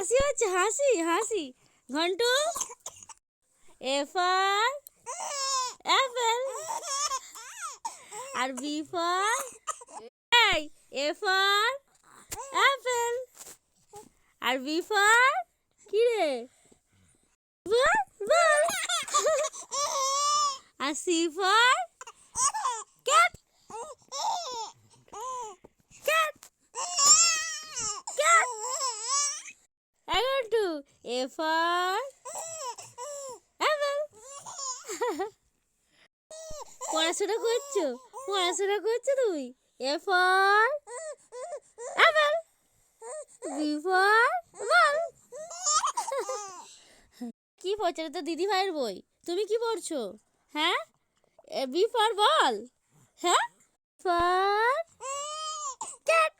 হাসি হচ্ছে, হাসি হাসি। ঘন্টু, এ ফর অ্যাপেল, আর বি ফর এই, এ ফর অ্যাপেল, আর বি ফর কি রে, বল বল। আর C for cat, cat cat. Ghantu, A for apple. পড়াশোনা করছো, পড়াশোনা করছো তুমি? A for apple, B for ball. কি পড়ছো? এটা তো দিদি ভাইয়ের বই, তুমি কি পড়ছো? হ্যাঁ, বি ফর বল। হ্যাঁ, ফর ক্যাট।